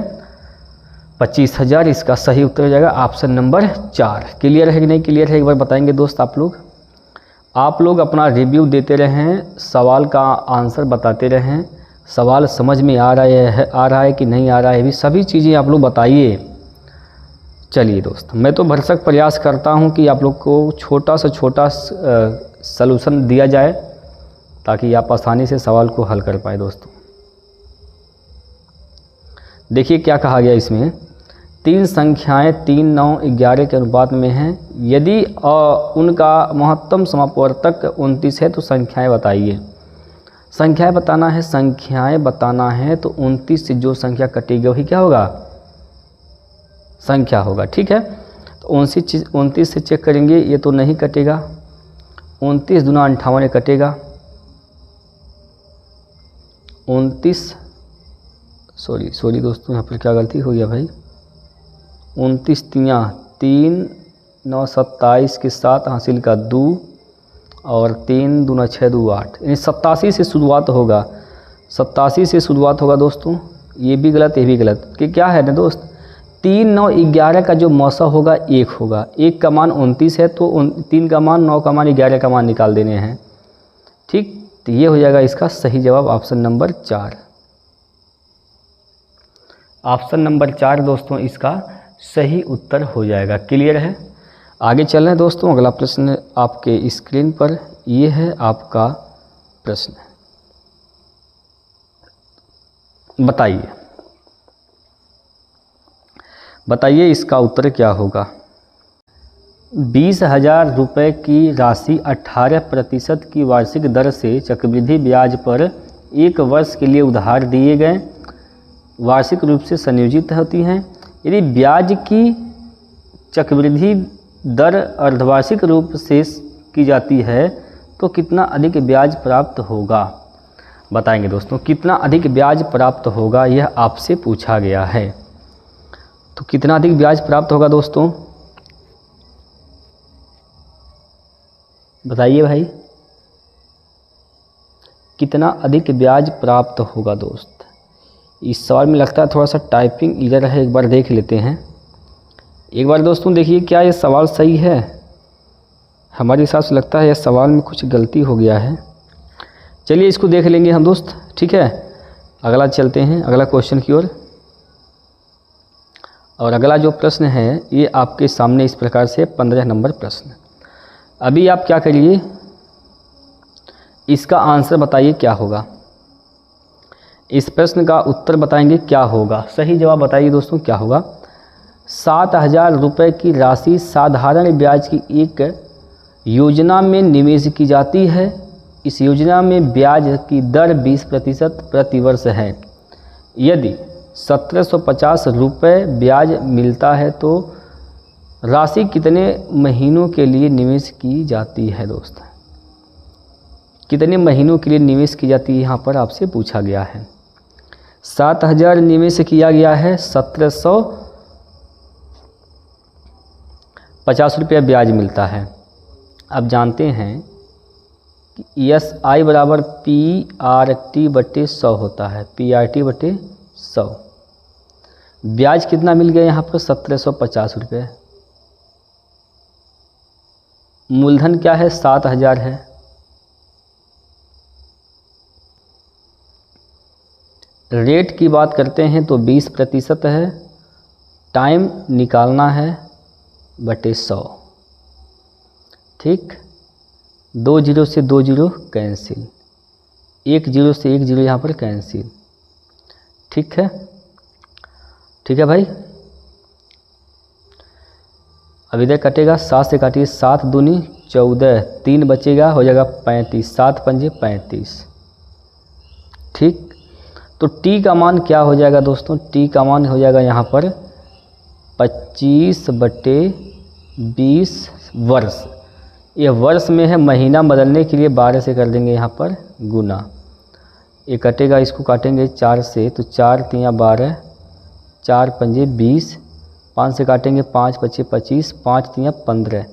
S1: 25,000 इसका सही उत्तर हो जाएगा ऑप्शन नंबर 4। क्लियर है कि नहीं क्लियर है, एक बार बताएंगे दोस्त आप लोग अपना रिव्यू देते रहें, सवाल का आंसर बताते रहें, सवाल समझ में आ रहा है कि नहीं आ रहा है, भी सभी चीज़ें आप लोग बताइए। चलिए दोस्त, मैं तो भरसक प्रयास करता हूं कि आप लोग को छोटा से छोटा सलूशन दिया जाए ताकि आप आसानी से सवाल को हल कर पाए। दोस्तों देखिए क्या कहा गया इसमें, 3 संख्याएं 3, 9, 11 के अनुपात में हैं। यदि उनका महत्तम समापवर्तक 29 है तो संख्याएं बताइए। संख्याएं बताना है तो 29 से जो संख्या कटेगी वही क्या होगा, संख्या होगा, ठीक है। तो 29 से चेक करेंगे, ये तो नहीं कटेगा, 29 दूना 58 कटेगा, 29 सॉरी दोस्तों यहाँ पर क्या गलती हो गया भाई, 29 3 9 27 के साथ हासिल का 2 और 3 दूना 6 2 8, यानी 87 से शुरुआत होगा, 87 से शुरुआत होगा दोस्तों। ये भी गलत ये भी गलत, कि क्या है ना दोस्त, 3 9 11 का जो मौसा होगा 1 होगा, 1 का मान 29 है तो 3 का मान 9 का मान 11 का मान निकाल देने हैं, ठीक। तो ये हो जाएगा इसका सही जवाब ऑप्शन नंबर 4। ऑप्शन नंबर 4 दोस्तों इसका सही उत्तर हो जाएगा। क्लियर है, आगे चल रहे हैं दोस्तों। अगला प्रश्न आपके स्क्रीन पर ये है आपका प्रश्न, बताइए इसका उत्तर क्या होगा। 20,000 रुपये की राशि 18% की वार्षिक दर से चक्रवृद्धि ब्याज पर 1 वर्ष के लिए उधार दिए गए वार्षिक रूप से संयोजित होती हैं। यदि ब्याज की चक्रवृद्धि दर अर्धवार्षिक रूप से की जाती है तो कितना अधिक ब्याज प्राप्त होगा। बताएंगे दोस्तों। कितना अधिक ब्याज प्राप्त होगा यह आपसे पूछा गया है। तो कितना अधिक ब्याज प्राप्त होगा दोस्तों, बताइए भाई, कितना अधिक ब्याज प्राप्त होगा दोस्त। इस सवाल में लगता है थोड़ा सा टाइपिंग इधर है, एक बार देख लेते हैं। एक बार दोस्तों देखिए क्या ये सवाल सही है। हमारे हिसाब से लगता है यह सवाल में कुछ गलती हो गया है। चलिए इसको देख लेंगे हम दोस्त, ठीक है। अगला चलते हैं अगला क्वेश्चन की ओर। और अगला जो प्रश्न है ये आपके सामने इस प्रकार से 15 नंबर प्रश्न। अभी आप क्या करिए, इसका आंसर बताइए क्या होगा। इस प्रश्न का उत्तर बताएंगे क्या होगा, सही जवाब बताइए दोस्तों क्या होगा। 7,000 रुपये की राशि साधारण ब्याज की एक योजना में निवेश की जाती है। इस योजना में ब्याज की दर 20% प्रतिवर्ष है। यदि 1750 रुपये ब्याज मिलता है तो राशि कितने महीनों के लिए निवेश की जाती है दोस्त। कितने महीनों के लिए निवेश की जाती है यहाँ पर आपसे पूछा गया है। 7,000 निवेश किया गया है, 1750 रुपये ब्याज मिलता है। अब जानते हैं कि SI बराबर PRT/100 होता है, PRT/100। ब्याज कितना मिल गया यहाँ पर 1750 रुपये। मूलधन क्या है 7,000 है। रेट की बात करते हैं तो 20% है। टाइम निकालना है बटे 100, ठीक। 2 जीरो से 2 जीरो कैंसिल, 1 जीरो से 1 जीरो यहाँ पर कैंसिल, ठीक है। ठीक है भाई, अब इधर कटेगा 7 से काटिए, 7 दूनी 14, 3 बचेगा, हो जाएगा 35, 7 पंजे 35, ठीक। तो टी का मान क्या हो जाएगा दोस्तों, टी का मान हो जाएगा यहाँ पर 25/20 वर्ष। ये वर्ष में है, महीना बदलने के लिए 12 से कर देंगे यहाँ पर गुना। ये कटेगा, इसको काटेंगे 4 से तो 4 तिया 12, 4 पंजे 20, 5 से काटेंगे 5 पचे 25, 5 तिया 15।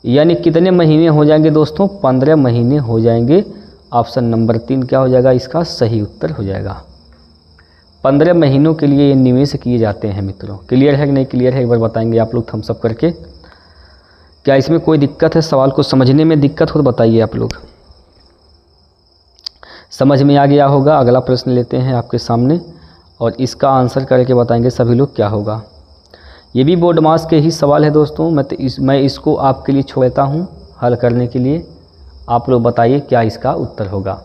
S1: यानी कितने महीने हो जाएंगे दोस्तों, 15 महीने हो जाएंगे। ऑप्शन नंबर 3 क्या हो जाएगा, इसका सही उत्तर हो जाएगा। 15 महीनों के लिए ये निवेश किए जाते हैं मित्रों। क्लियर है कि नहीं क्लियर है, एक बार बताएंगे आप लोग थम्स अप करके। क्या इसमें कोई दिक्कत है, सवाल को समझने में दिक्कत हो तो बताइए आप लोग। समझ में आ गया होगा। अगला प्रश्न लेते हैं आपके सामने और इसका आंसर करके बताएंगे सभी लोग क्या होगा। ये भी बोर्ड मास के ही सवाल है दोस्तों। मैं इसको आपके लिए छोड़ता हूँ हल करने के लिए। आप लोग बताइए क्या इसका उत्तर होगा।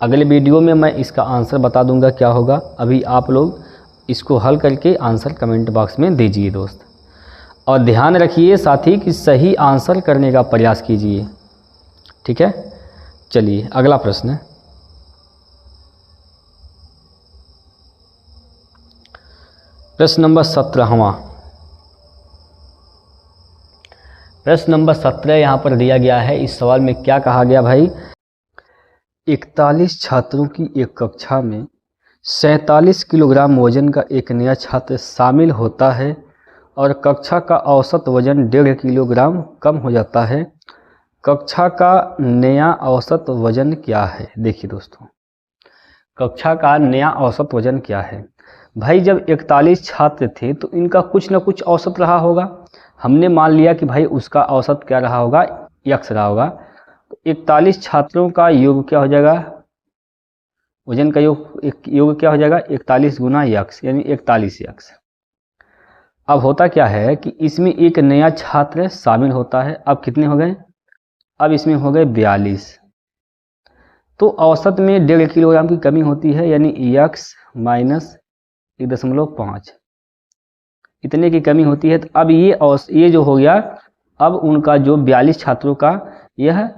S1: अगले वीडियो में मैं इसका आंसर बता दूंगा क्या होगा। अभी आप लोग इसको हल करके आंसर कमेंट बॉक्स में दीजिए दोस्त। और ध्यान रखिए साथ ही कि सही आंसर करने का प्रयास कीजिए, ठीक है। चलिए अगला प्रश्न, प्रश्न नंबर 17वां। प्रश्न नंबर 17 यहाँ पर दिया गया है। इस सवाल में क्या कहा गया भाई, 41 छात्रों की एक कक्षा में 47 किलोग्राम वजन का एक नया छात्र शामिल होता है और कक्षा का औसत वजन 1.5 किलोग्राम कम हो जाता है। कक्षा का नया औसत वजन क्या है। देखिए दोस्तों, कक्षा का नया औसत वजन क्या है भाई। जब 41 छात्र थे तो इनका कुछ ना कुछ औसत रहा होगा। हमने मान लिया कि भाई उसका औसत क्या रहा होगा, x रहा होगा। तो 41 छात्रों का योग क्या हो जाएगा, वजन का योग क्या हो जाएगा 41 गुना x, यानी 41x। अब होता क्या है कि इसमें एक नया छात्र शामिल होता है। अब कितने हो गए, अब इसमें हो गए 42। तो औसत में 1.5 किलोग्राम की कमी होती है, यानी x माइनस 1.5 इतने की कमी होती है। तो अब ये जो हो गया, अब उनका जो 42 छात्रों का यह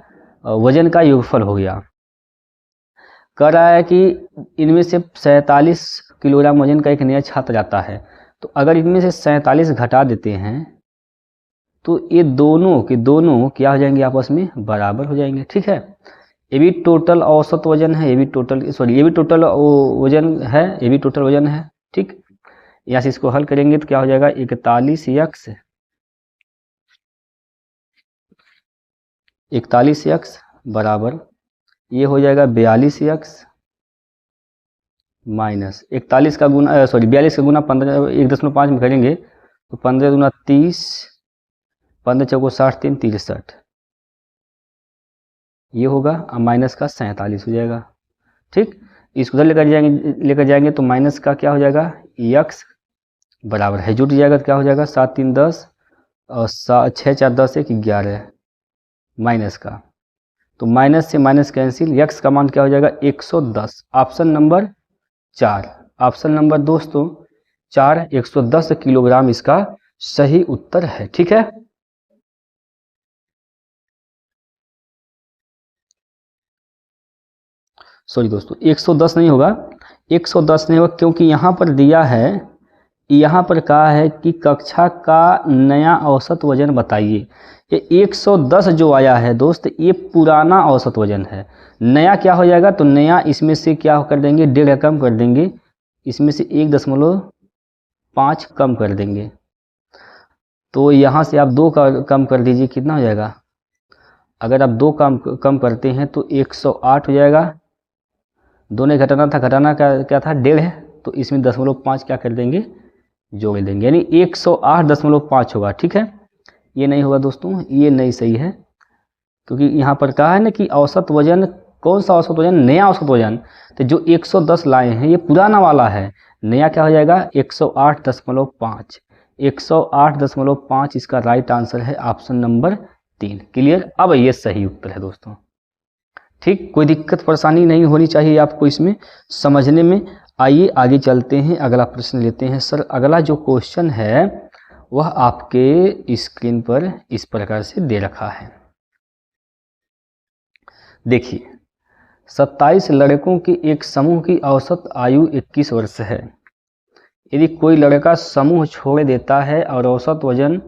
S1: वजन का योगफल हो गया। कह रहा है कि इनमें से 47 किलोग्राम वजन का एक नया छात्र आता है। तो अगर इनमें से 47 घटा देते हैं तो ये दोनों के दोनों क्या हो जाएंगे, आपस में बराबर हो जाएंगे, ठीक है। ये भी टोटल औसत वजन है, ये भी टोटल सॉरी ये भी टोटल वजन है, ये भी टोटल वजन है। ठीक, यहाँ से इसको हल करेंगे तो क्या हो जाएगा 41x बराबर ये हो जाएगा 42x माइनस 41 का गुना 42 का गुना 15 1.5 में करेंगे तो 15 दूना 30, 15 चौको 60, 3 63 ये होगा, अब माइनस का 47 हो जाएगा। ठीक, इसको उधर लेकर जाएंगे तो माइनस का क्या हो जाएगा x बराबर है जुट जाएगा तो क्या हो जाएगा 7 3 10 और 6 4 10 1 11 माइनस का, तो माइनस से माइनस कैंसिल, x का मान क्या हो जाएगा 110। ऑप्शन नंबर 4, ऑप्शन नंबर दोस्तों 4 110 किलोग्राम इसका सही उत्तर है। ठीक है, सॉरी दोस्तों 110 नहीं होगा, 110 नहीं होगा क्योंकि यहाँ पर दिया है, यहाँ पर कहा है कि कक्षा का नया औसत वजन बताइए। ये 110 जो आया है दोस्त ये पुराना औसत वजन है, नया क्या हो जाएगा तो नया इसमें से क्या कर देंगे 1.5 कम कर देंगे, इसमें से 1.5 कम कर देंगे, तो यहाँ से आप 2 का कम कर दीजिए, कितना हो जाएगा, अगर आप 2 कम करते हैं तो 108 हो जाएगा। दोनों घटाना था, घटाना क्या था 1.5 तो इसमें 0.5 क्या कर देंगे जोड़ देंगे, यानी 108.5 होगा। ठीक है, ये नहीं होगा दोस्तों, ये नहीं सही है क्योंकि यहाँ पर कहा है ना कि औसत वजन, कौन सा औसत वजन, नया औसत वजन, तो जो 110 लाए हैं ये पुराना वाला है, नया क्या हो जाएगा 108.5, 108.5 इसका राइट आंसर है ऑप्शन नंबर 3। क्लियर, अब ये सही उत्तर है दोस्तों। ठीक, कोई दिक्कत परेशानी नहीं होनी चाहिए आपको इसमें समझने में। आइए आगे चलते हैं, अगला प्रश्न लेते हैं। सर अगला जो क्वेश्चन है वह आपके स्क्रीन पर इस प्रकार से दे रखा है। देखिए 27 लड़कों के एक समूह की औसत आयु 21 वर्ष है। यदि कोई लड़का समूह छोड़ देता है और औसत वजन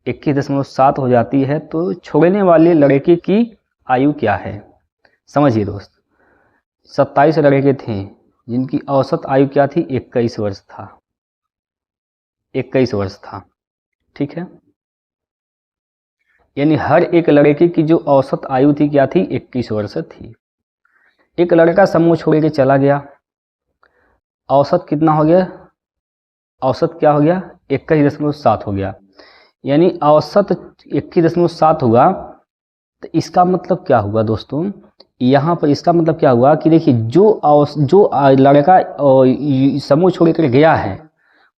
S1: 21.7 हो जाती है तो छोड़ने वाले लड़के की आयु क्या है। समझिए दोस्त, 27 लड़के थे जिनकी औसत आयु क्या थी 21 वर्ष था, 21 वर्ष था। ठीक है, यानी हर एक लड़के की जो औसत आयु थी क्या थी 21 वर्ष थी। एक लड़का समूह छोड़ के चला गया, औसत कितना हो गया, औसत क्या हो गया 21.7 हो गया, यानी औसत 21.7 हुआ तो इसका मतलब क्या हुआ दोस्तों, यहाँ पर इसका मतलब क्या हुआ कि देखिए जो लड़का समूह छोड़ कर गया है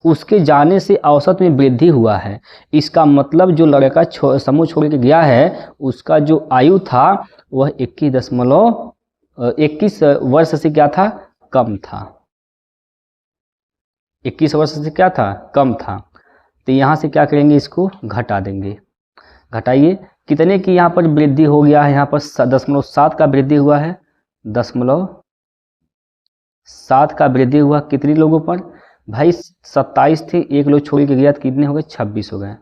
S1: उसके जाने से औसत में वृद्धि हुआ है। इसका मतलब जो लड़का समूह छोड़ के गया है उसका जो आयु था वह 21 वर्ष से क्या था कम था, 21 वर्ष से क्या था कम था। तो यहाँ से क्या करेंगे इसको घटा देंगे, घटाइए कितने की यहाँ पर वृद्धि हो गया है, यहाँ पर 0.7 का वृद्धि हुआ है, 0.7 का वृद्धि हुआ कितने लोगों पर भाई 27 थे, एक लोग छोड़ के गया तो कितने हो गए 26 हो गए,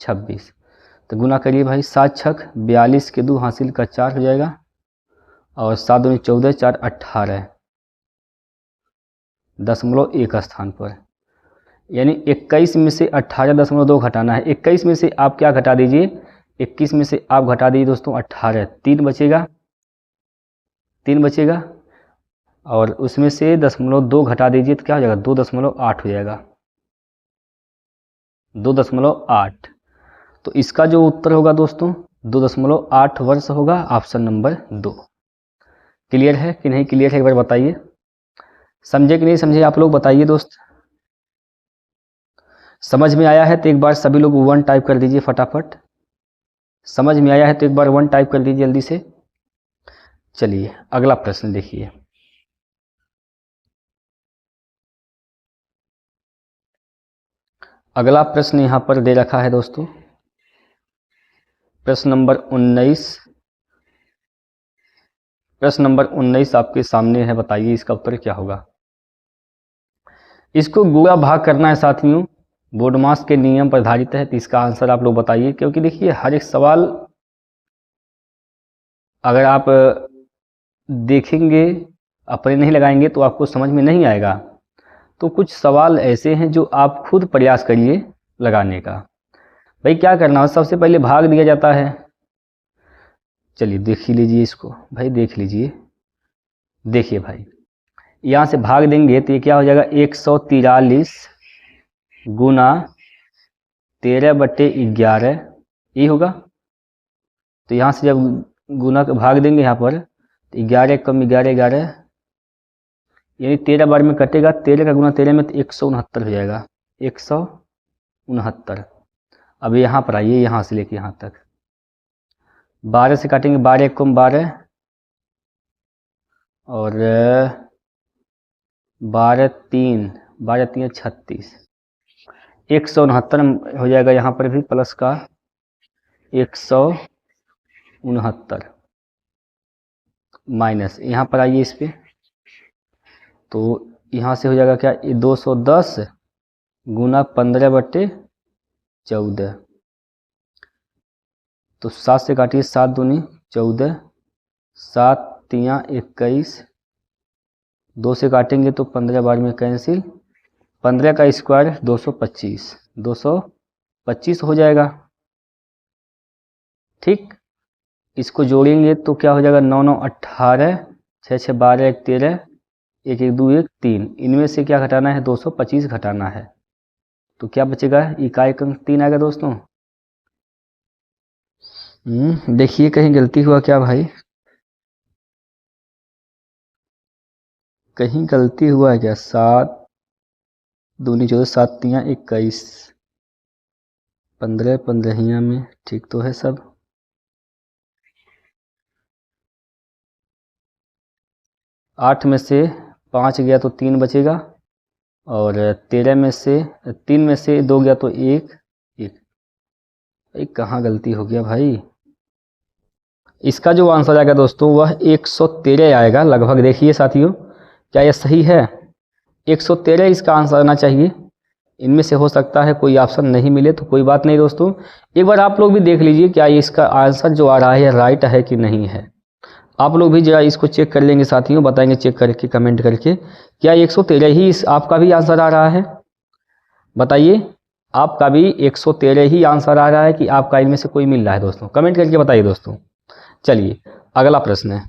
S1: 26 तो गुना करिए भाई 7 छक 42 के 2 हासिल का 4 हो जाएगा और 7 दूनी 14 4 18 0.1 स्थान पर, यानी 21 में से 18.2 घटाना है। 21 में से आप क्या घटा दीजिए, 21 में से आप घटा दीजिए दोस्तों 18, 3 बचेगा और उसमें से 0.2 घटा दीजिए तो क्या हो जाएगा 2.8 हो जाएगा, 2.8। तो इसका जो उत्तर होगा दोस्तों 2.8 वर्ष होगा, ऑप्शन नंबर 2। क्लियर है कि नहीं क्लियर है एक बार बताइए, समझे कि नहीं समझे आप लोग बताइए दोस्त। समझ में आया है तो एक बार सभी लोग 1 टाइप कर दीजिए फटाफट, समझ में आया है तो एक बार 1 टाइप कर दीजिए जल्दी से। चलिए अगला प्रश्न देखिए, अगला प्रश्न यहाँ पर दे रखा है दोस्तों, प्रश्न नंबर 19। प्रश्न नंबर 19 आपके सामने है, बताइए इसका उत्तर क्या होगा। इसको गुणा भाग करना है साथियों, बोडमास के नियम पर आधारित है, तो इसका आंसर आप लोग बताइए, क्योंकि देखिए हर एक सवाल अगर आप देखेंगे, अपने नहीं लगाएंगे तो आपको समझ में नहीं आएगा। तो कुछ सवाल ऐसे हैं जो आप खुद प्रयास करिए लगाने का। भाई क्या करना है, सबसे पहले भाग दिया जाता है। चलिए देख ही लीजिए इसको भाई, देख लीजिए। देखिए भाई, यहाँ से भाग देंगे तो ये क्या हो जाएगा, 143 गुना 13/11 ये होगा। तो यहाँ से जब गुना का भाग देंगे यहाँ पर, तो 11 कम 11 11, यानी 13 बार में कटेगा। 13 का गुना 13 में तो 169 हो जाएगा, 169। अब यहाँ पर आइए, यहाँ से लेके यहाँ तक 12 से काटेंगे, 12 कम 12 और 12 3 36, 169 हो जाएगा। यहाँ पर भी प्लस का 169 माइनस, यहाँ पर आइए इस पे, तो यहाँ से हो जाएगा क्या, 210 गुना 15/14। तो 7 से काटिए, 7 दूनी 14, 7 तियाँ 21, 2 से काटेंगे तो 15 बार में कैंसिल, 15 का स्क्वायर 225, 225 हो जाएगा। ठीक, इसको जोड़ेंगे तो क्या हो जाएगा, 9 9 18, 6 6 12, 1 13, 1 1 2 1 3। इनमें से क्या घटाना है, 225 घटाना है। तो क्या बचेगा, इकाई अंक 3 आएगा दोस्तों। देखिए कहीं गलती हुआ क्या भाई, कहीं गलती हुआ है क्या। 7 दूनी 14, 7 तियाँ 21, 15 15 में ठीक तो है सब। 8 में से 5 गया तो 3 बचेगा, और 13 में से 3 में से 2 गया तो 1 1। कहाँ गलती हो गया भाई। इसका जो आंसर आएगा दोस्तों वह 113 आएगा लगभग। देखिए साथियों, क्या यह सही है, 113 इसका आंसर आना चाहिए। इनमें से हो सकता है कोई ऑप्शन नहीं मिले, तो कोई बात नहीं दोस्तों, एक बार आप लोग भी देख लीजिए क्या इसका आंसर जो आ रहा है राइट है कि नहीं है। आप लोग भी जरा इसको चेक कर लेंगे साथियों, बताएंगे चेक करके कमेंट करके, क्या 113 ही इस आपका भी आंसर आ रहा है। बताइए, आपका भी 113 ही आंसर आ रहा है कि आपका इनमें से कोई मिल रहा है दोस्तों, कमेंट करके बताइए दोस्तों। चलिए अगला प्रश्न है।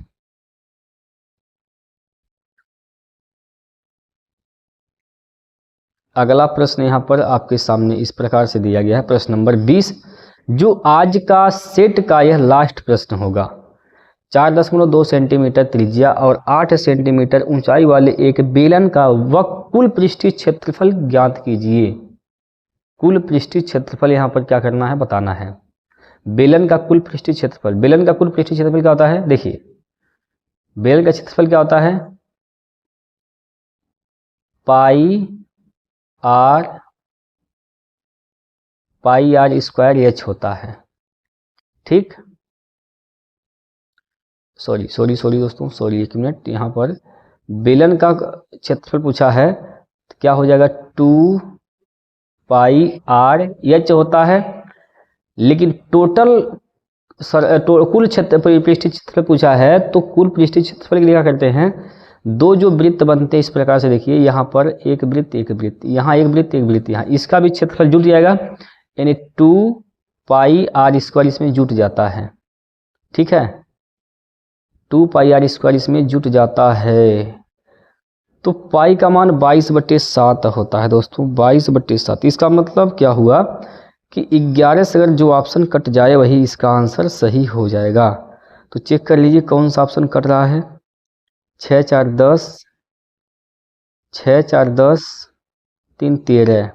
S1: अगला प्रश्न यहाँ पर आपके सामने इस प्रकार से दिया गया है, प्रश्न नंबर 20, जो आज का सेट का यह लास्ट प्रश्न होगा। 4.2 सेंटीमीटर त्रिज्या और 8 सेंटीमीटर ऊंचाई वाले एक बेलन का कुल पृष्ठीय क्षेत्रफल ज्ञात कीजिए। कुल पृष्ठीय क्षेत्रफल यहाँ पर क्या करना है, बताना है। बेलन का कुल पृष्ठीय क्षेत्रफल, बेलन का कुल पृष्ठीय क्षेत्रफल क्या होता है, देखिए बेलन का क्षेत्रफल क्या होता है, पाई आर स्क्वायर एच होता है। ठीक, सॉरी दोस्तों, सॉरी 1 मिनट, यहाँ पर बेलन का क्षेत्रफल पूछा है तो क्या हो जाएगा, 2 पाई आर एच होता है। लेकिन टोटल कुल पृष्ठीय क्षेत्रफल पूछा है, तो कुल पृष्ठीय क्षेत्रफल के लिए क्या करते हैं, दो जो वृत्त बनते हैं इस प्रकार से, देखिए यहाँ पर एक वृत्त एक वृत्त, यहाँ एक वृत्त एक वृत्त, यहाँ इसका भी क्षेत्रफल जुट जाएगा, यानी 2 पाई आर स्क्वायर इसमें जुट जाता है। ठीक है, 2 पाई आर स्क्वायर इसमें जुट जाता है। तो पाई का मान 22/7 होता है दोस्तों, 22/7। इसका मतलब क्या हुआ कि 11 से अगर जो ऑप्शन कट जाए वही इसका आंसर सही हो जाएगा। तो चेक कर लीजिए कौन सा ऑप्शन कट रहा है। 6 4 10, 6 4 10, 3 13,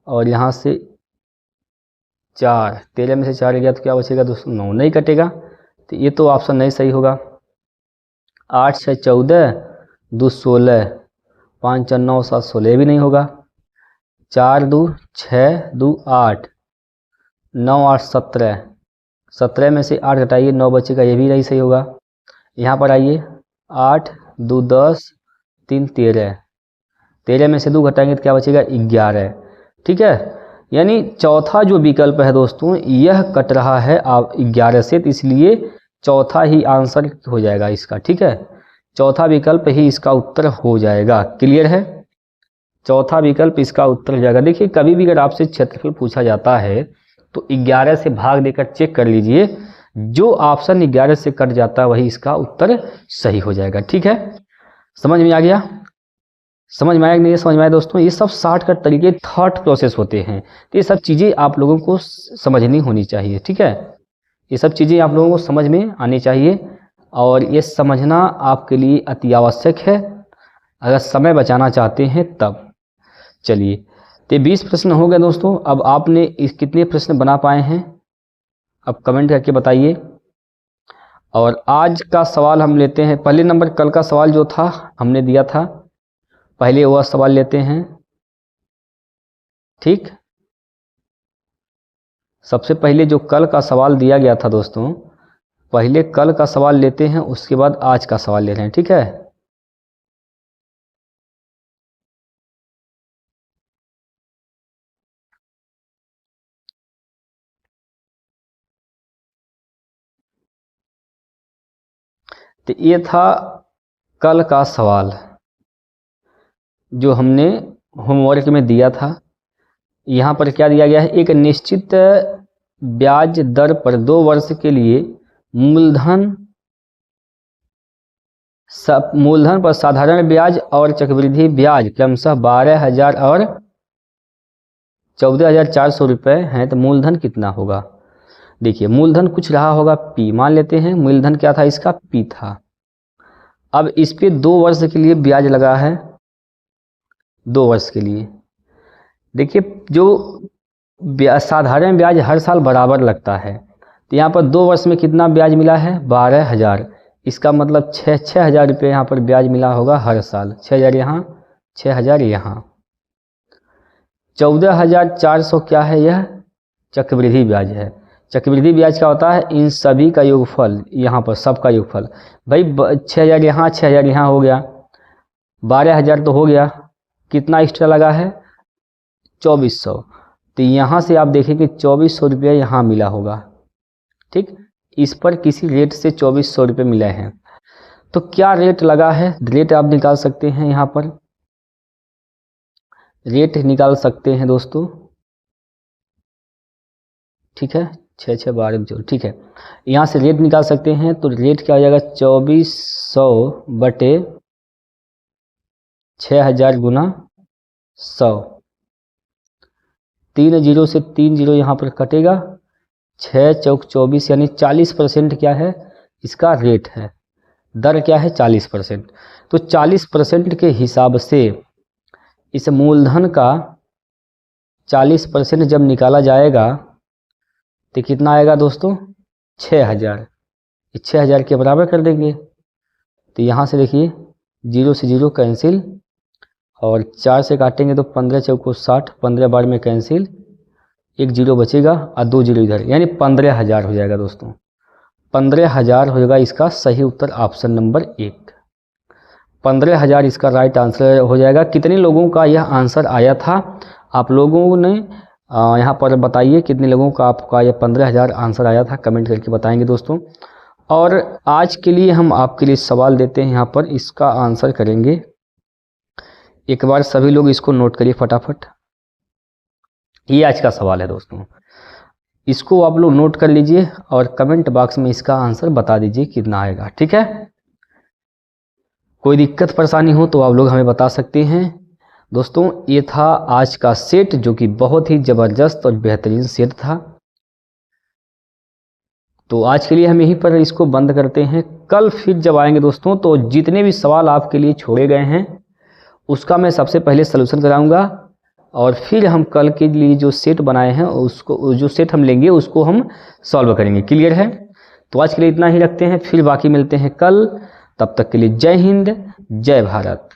S1: और यहाँ से 4, 13 में से 4 गया तो क्या बचेगा दोस्तों, 9 नहीं कटेगा, तो ये तो ऑप्शन नहीं सही होगा। 8 6 14, 2 16, 5 4 9 7 16 भी नहीं होगा। 4 2 6, 2 8, 9 8 17, 17 में से 8 घटाइए 9 बचेगा, ये भी नहीं सही होगा। यहाँ पर आइए, 8 2 10, 3 13, 13 में से 2 घटाएंगे तो क्या बचेगा, 11। ठीक है, यानी चौथा जो विकल्प है दोस्तों यह कट रहा है आप 11 से, तो इसलिए चौथा ही आंसर हो जाएगा इसका, ठीक है। चौथा विकल्प ही इसका उत्तर हो जाएगा। क्लियर है? चौथा विकल्प इसका उत्तर हो जाएगा। देखिए कभी भी अगर आपसे क्षेत्रफल पूछा जाता है तो 11 से भाग देकर चेक कर लीजिए, जो ऑप्शन 11 से कट जाता है वही इसका उत्तर सही हो जाएगा, ठीक है। समझ में आ गया? समझ में आया कि नहीं समझ में आया दोस्तों? ये सब शॉर्टकट तरीके थॉट प्रोसेस होते हैं, तो ये सब चीज़ें आप लोगों को समझनी होनी चाहिए, ठीक है। ये सब चीज़ें आप लोगों को समझ में आनी चाहिए और ये समझना आपके लिए अति आवश्यक है अगर समय बचाना चाहते हैं तब। चलिए, तो 20 प्रश्न हो गए दोस्तों। अब आपने इस कितने प्रश्न बना पाए हैं अब कमेंट करके बताइए। और आज का सवाल हम लेते हैं, पहले नंबर कल का सवाल जो था हमने दिया था, पहले वह सवाल लेते हैं, ठीक। सबसे पहले जो कल का सवाल दिया गया था दोस्तों, पहले कल का सवाल लेते हैं, उसके बाद आज का सवाल ले रहे हैं, ठीक है। तो ये था कल का सवाल जो हमने होमवर्क में दिया था। यहाँ पर क्या दिया गया है, एक निश्चित ब्याज दर पर 2 वर्ष के लिए मूलधन पर साधारण ब्याज और चक्रवृद्धि ब्याज क्रमशः 12,000 और 14,400 रुपये हैं, तो मूलधन कितना होगा। देखिए मूलधन कुछ रहा होगा P, मान लेते हैं मूलधन क्या था इसका, P था। अब इस पे 2 वर्ष के लिए ब्याज लगा है, 2 वर्ष के लिए। देखिए जो साधारण ब्याज हर साल बराबर लगता है, तो यहाँ पर 2 वर्ष में कितना ब्याज मिला है, 12,000। इसका मतलब 6,000 रुपये यहाँ पर ब्याज मिला होगा हर साल, 6,000 यहाँ, 6,000 यहाँ। 14,400 क्या है, यह चक्रवृद्धि ब्याज है। चक्रवृद्धि ब्याज क्या होता है, इन सभी का योगफल, यहाँ पर सबका योगफल। भाई 6,000 यहाँ, 6,000 यहाँ हो गया, 12,000 तो हो गया, कितना एक्स्ट्रा लगा है, 2,400। तो यहाँ से आप देखें कि 2,400 रुपये यहाँ मिला होगा, ठीक। इस पर किसी रेट से 2,400 रुपये मिले हैं, तो क्या रेट लगा है, रेट आप निकाल सकते हैं, यहाँ पर रेट निकाल सकते हैं दोस्तों, ठीक है। 6 6 12 ठीक है, यहाँ से रेट निकाल सकते हैं। तो रेट क्या हो जाएगा, 2,400 बटे 6,000 गुना 100, 3 जीरो से 3 जीरो यहाँ पर कटेगा, 6 चौक 24 यानी 40% क्या है इसका रेट है, दर क्या है 40%। तो 40% के हिसाब से इस मूलधन का 40% जब निकाला जाएगा तो कितना आएगा दोस्तों, 6,000। 6,000 के बराबर कर देंगे। तो यहाँ से देखिए 0 से 0 कैंसिल और 4 से काटेंगे तो 15 चौको 60, 15 बार में कैंसिल, 1 जीरो बचेगा और 2 जीरो इधर, यानी 15,000 हो जाएगा दोस्तों। 15,000 होगा इसका सही उत्तर, ऑप्शन नंबर 1। 15,000 इसका राइट आंसर हो जाएगा। कितने लोगों का यह आंसर आया था आप लोगों ने यहाँ पर बताइए, कितने लोगों का आपका यह 15,000 आंसर आया था, कमेंट करके बताएंगे दोस्तों। और आज के लिए हम आपके लिए सवाल देते हैं, यहाँ पर इसका आंसर करेंगे। एक बार सभी लोग इसको नोट करिए फटाफट। ये आज का सवाल है दोस्तों, इसको आप लोग नोट कर लीजिए और कमेंट बॉक्स में इसका आंसर बता दीजिए कितना आएगा, ठीक है। कोई दिक्कत परेशानी हो तो आप लोग हमें बता सकते हैं दोस्तों। ये था आज का सेट, जो कि बहुत ही ज़बरदस्त और बेहतरीन सेट था। तो आज के लिए हम यहीं पर इसको बंद करते हैं। कल फिर जब आएंगे दोस्तों, तो जितने भी सवाल आपके लिए छोड़े गए हैं उसका मैं सबसे पहले सलूशन कराऊंगा, और फिर हम कल के लिए जो सेट बनाए हैं उसको, जो सेट हम लेंगे उसको हम सॉल्व करेंगे। क्लियर है? तो आज के लिए इतना ही रखते हैं, फिर बाकी मिलते हैं कल। तब तक के लिए जय हिंद, जय भारत।